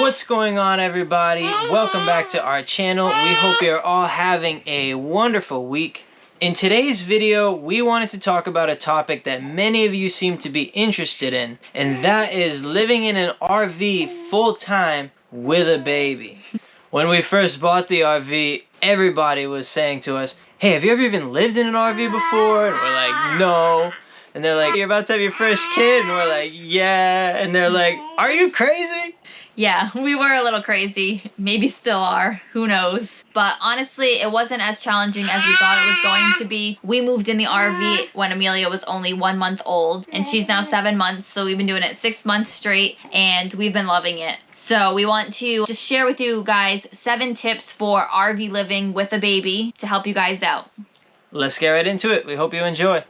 What's going on, everybody? Welcome back to our channel. We hope you're all having a wonderful week. In today's video, we wanted to talk about a topic that many of you seem to be interested in, and that is living in an RV full-time with a baby. When we first bought the RV, everybody was saying to us, hey, have you ever even lived in an RV before? And we're like, no. And they're like, you're about to have your first kid? And we're like, yeah. And they're like, are you crazy? Yeah, we were a little crazy. Maybe still are. Who knows? But honestly, it wasn't as challenging as we thought it was going to be. We moved in the RV when Amelia was only 1 month old, and she's now 7 months, so we've been doing it 6 months straight, and we've been loving it. So we want to just share with you guys 7 tips for RV living with a baby to help you guys out. Let's get right into it. We hope you enjoy.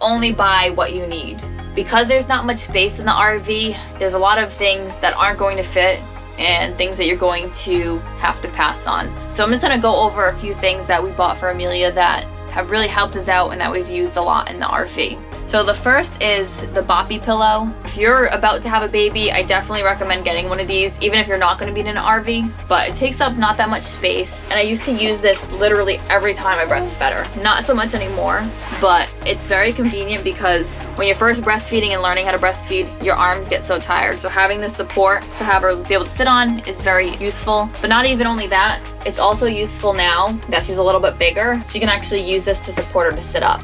Only buy what you need. Because there's not much space in the RV, there's a lot of things that aren't going to fit and things that you're going to have to pass on. So I'm just going to go over a few things that we bought for Amelia that have really helped us out and that we've used a lot in the RV. So the first is the Boppy pillow. If you're about to have a baby, I definitely recommend getting one of these, even if you're not going to be in an RV. But it takes up not that much space, and I used to use this literally every time I breastfed her. Not so much anymore, but it's very convenient because when you're first breastfeeding and learning how to breastfeed, your arms get so tired. So having the support to have her be able to sit on is very useful. But not even only that, it's also useful now that she's a little bit bigger. She can actually use this to support her to sit up.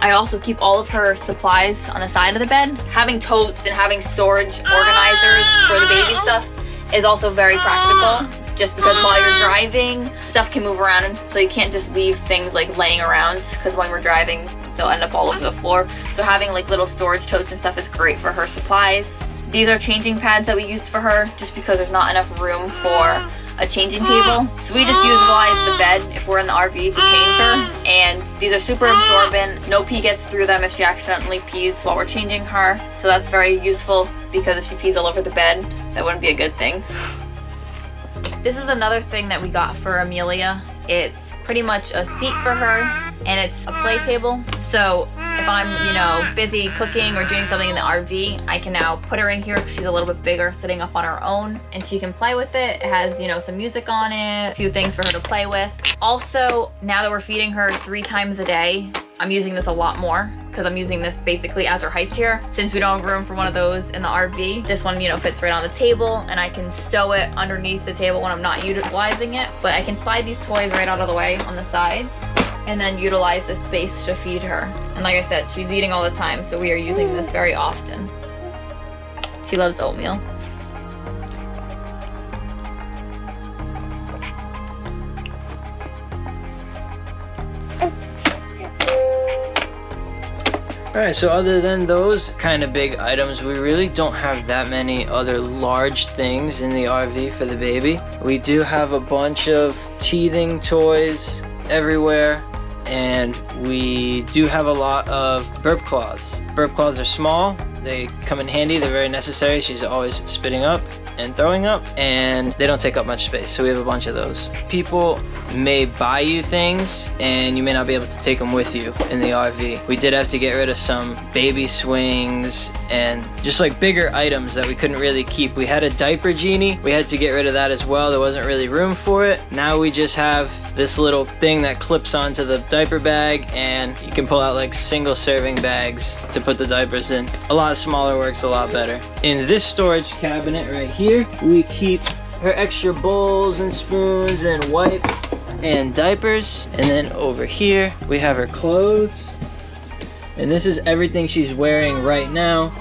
I also keep all of her supplies on the side of the bed. Having totes and having storage organizers for the baby stuff is also very practical, just because while you're driving, stuff can move around, and so you can't just leave things like laying around, because when we're driving, they'll end up all over the floor. So having like little storage totes and stuff is great for her supplies. These are changing pads that we use for her, just because there's not enough room for a changing table. So we just utilize the bed if we're in the RV to change her. And these are super absorbent. No pee gets through them if she accidentally pees while we're changing her. So that's very useful, because if she pees all over the bed, that wouldn't be a good thing. This is another thing that we got for Amelia. It's pretty much a seat for her, and it's a play table. So if I'm, busy cooking or doing something in the RV, I can now put her in here because she's a little bit bigger, sitting up on her own, and she can play with it. It has, some music on it, a few things for her to play with. Also, now that we're feeding her 3 times a day, I'm using this a lot more because I'm using this basically as her high chair. Since we don't have room for one of those in the RV, this one, fits right on the table, and I can stow it underneath the table when I'm not utilizing it. But I can slide these toys right out of the way on the sides, and then utilize this space to feed her. And like I said, she's eating all the time, so we are using this very often. She loves oatmeal. Alright, so other than those kind of big items, we really don't have that many other large things in the RV for the baby. We do have a bunch of teething toys everywhere, and we do have a lot of burp cloths. Burp cloths are small, they come in handy, they're very necessary. She's always spitting up and throwing up, and they don't take up much space, so we have a bunch of those. People may buy you things and you may not be able to take them with you in the RV. We did have to get rid of some baby swings and just like bigger items that we couldn't really keep. We had a diaper genie, we had to get rid of that as well. There wasn't really room for it. Now we just have this little thing that clips onto the diaper bag, and you can pull out like single serving bags to put the diapers in. A lot smaller works a lot better. In this storage cabinet right here, we keep her extra bowls and spoons and wipes and diapers. And then over here we have her clothes, and this is everything she's wearing right now.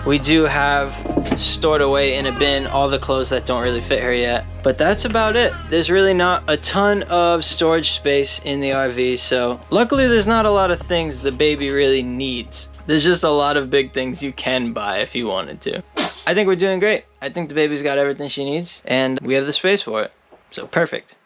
We do have stored away in a bin all the clothes that don't really fit her yet, but that's about it. There's really not a ton of storage space in the RV, so luckily there's not a lot of things the baby really needs. There's just a lot of big things you can buy if you wanted to. I think we're doing great. I think the baby's got everything she needs, and we have the space for it. So perfect.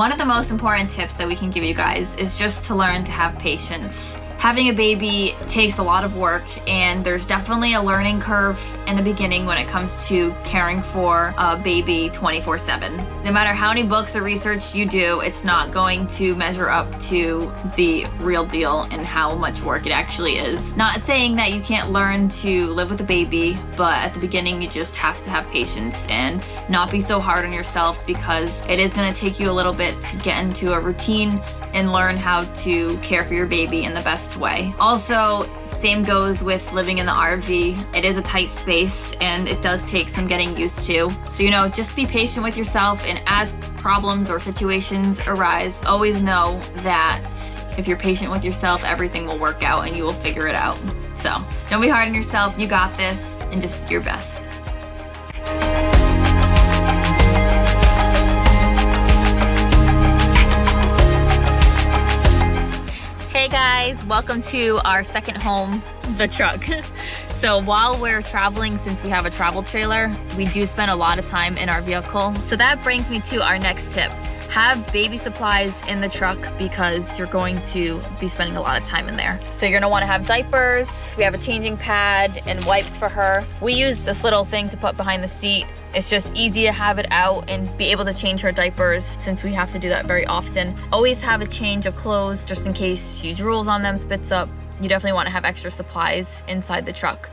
One of the most important tips that we can give you guys is just to learn to have patience. Having a baby takes a lot of work, and there's definitely a learning curve in the beginning when it comes to caring for a baby 24/7. No matter how many books or research you do, it's not going to measure up to the real deal and how much work it actually is. Not saying that you can't learn to live with a baby, but at the beginning you just have to have patience and not be so hard on yourself, because it is going to take you a little bit to get into a routine and learn how to care for your baby in the best way. Also, same goes with living in the RV. It is a tight space and it does take some getting used to. So, you know, just be patient with yourself, and as problems or situations arise, always know that if you're patient with yourself, everything will work out and you will figure it out. So don't be hard on yourself, you got this, and just do your best. Hey guys, welcome to our second home, the truck. So while we're traveling, since we have a travel trailer, we do spend a lot of time in our vehicle. So that brings me to our next tip. Have baby supplies in the truck, because you're going to be spending a lot of time in there. So you're gonna wanna have diapers, we have a changing pad and wipes for her. We use this little thing to put behind the seat. It's just easy to have it out and be able to change her diapers, since we have to do that very often. Always have a change of clothes just in case she drools on them, spits up. You definitely want to have extra supplies inside the truck.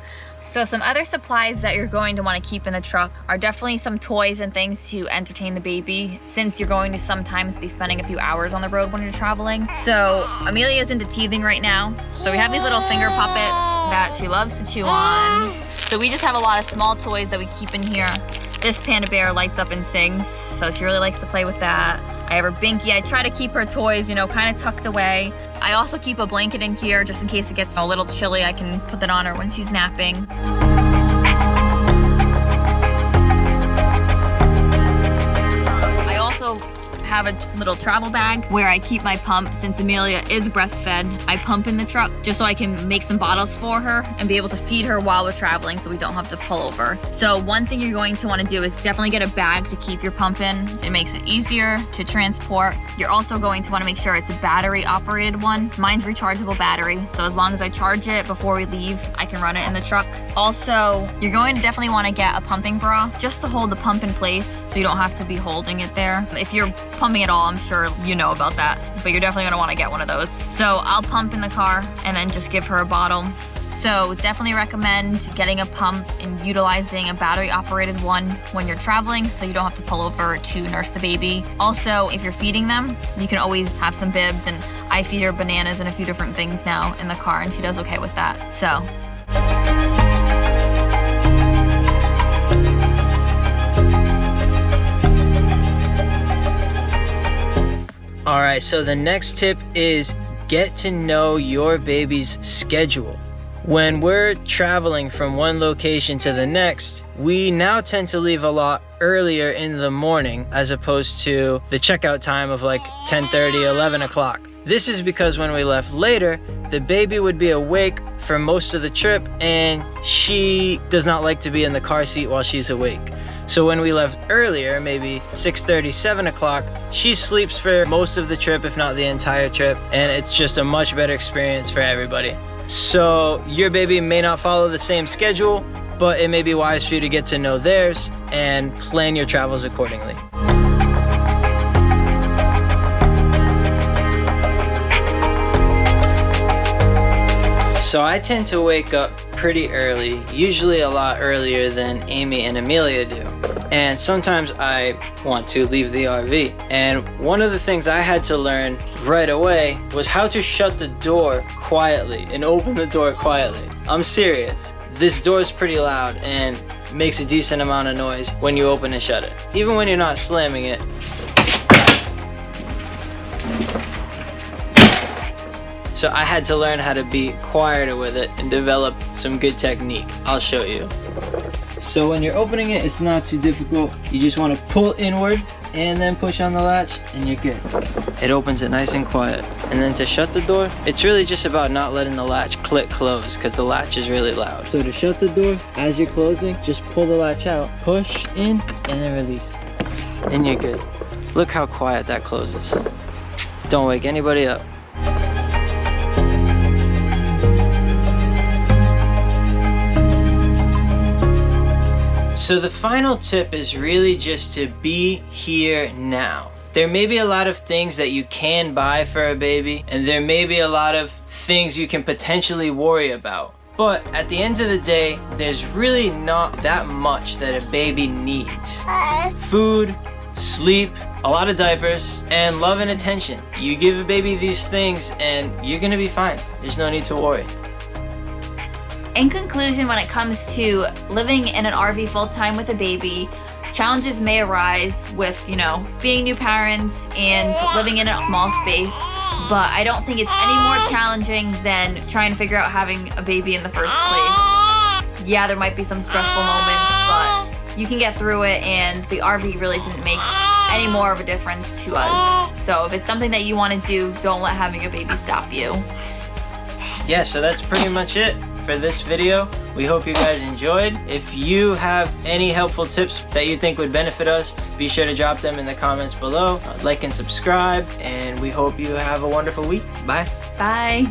So some other supplies that you're going to want to keep in the truck are definitely some toys and things to entertain the baby, since you're going to sometimes be spending a few hours on the road when you're traveling. So Amelia's into teething right now. So we have these little finger puppets that she loves to chew on. So we just have a lot of small toys that we keep in here. This panda bear lights up and sings, so she really likes to play with that. I have her Binky. I try to keep her toys, you know, kind of tucked away. I also keep a blanket in here just in case it gets a little chilly. I can put that on her when she's napping. I also have a little travel bag where I keep my pump. Since Amelia is breastfed, I pump in the truck just so I can make some bottles for her and be able to feed her while we're traveling, so we don't have to pull over. So one thing you're going to want to do is definitely get a bag to keep your pump in. It makes it easier to transport. You're also going to want to make sure it's a battery operated one. Mine's rechargeable battery, so as long as I charge it before we leave, I can run it in the truck. Also, you're going to definitely want to get a pumping bra just to hold the pump in place, so you don't have to be holding it there. If you're pumping at all, I'm sure you know about that, but you're definitely gonna want to get one of those. So I'll pump in the car and then just give her a bottle. So definitely recommend getting a pump and utilizing a battery operated one when you're traveling, so you don't have to pull over to nurse the baby. Also, if you're feeding them, you can always have some bibs, and I feed her bananas and a few different things now in the car, and she does okay with that. So All right, so the next tip is get to know your baby's schedule. When we're traveling from one location to the next, we now tend to leave a lot earlier in the morning as opposed to the checkout time of like 10:30, 11 o'clock. This is because when we left later, the baby would be awake for most of the trip, and she does not like to be in the car seat while she's awake. So when we left earlier, maybe 6:30, 7 o'clock, she sleeps for most of the trip, if not the entire trip, and it's just a much better experience for everybody. So your baby may not follow the same schedule, but it may be wise for you to get to know theirs and plan your travels accordingly. So I tend to wake up pretty early, usually a lot earlier than Amy and Amelia do. And sometimes I want to leave the RV. And one of the things I had to learn right away was how to shut the door quietly and open the door quietly. I'm serious. This door is pretty loud and makes a decent amount of noise when you open and shut it. Even when you're not slamming it. So I had to learn how to be quieter with it and develop some good technique. I'll show you. So when you're opening it, it's not too difficult. You just want to pull inward and then push on the latch and you're good. It opens it nice and quiet. And then to shut the door, it's really just about not letting the latch click close because the latch is really loud. So to shut the door, as you're closing, just pull the latch out, push in, and then release. And you're good. Look how quiet that closes. Don't wake anybody up. So the final tip is really just to be here now. There may be a lot of things that you can buy for a baby, and there may be a lot of things you can potentially worry about. But at the end of the day, there's really not that much that a baby needs. Food, sleep, a lot of diapers, and love and attention. You give a baby these things and you're gonna be fine. There's no need to worry. In conclusion, when it comes to living in an RV full-time with a baby, challenges may arise with, being new parents and living in a small space, but I don't think it's any more challenging than trying to figure out having a baby in the first place. Yeah, there might be some stressful moments, but you can get through it, and the RV really didn't make any more of a difference to us. So if it's something that you want to do, don't let having a baby stop you. Yeah, so that's pretty much it for this video. We hope you guys enjoyed. If you have any helpful tips that you think would benefit us, be sure to drop them in the comments below. Like and subscribe, and we hope you have a wonderful week. Bye. Bye.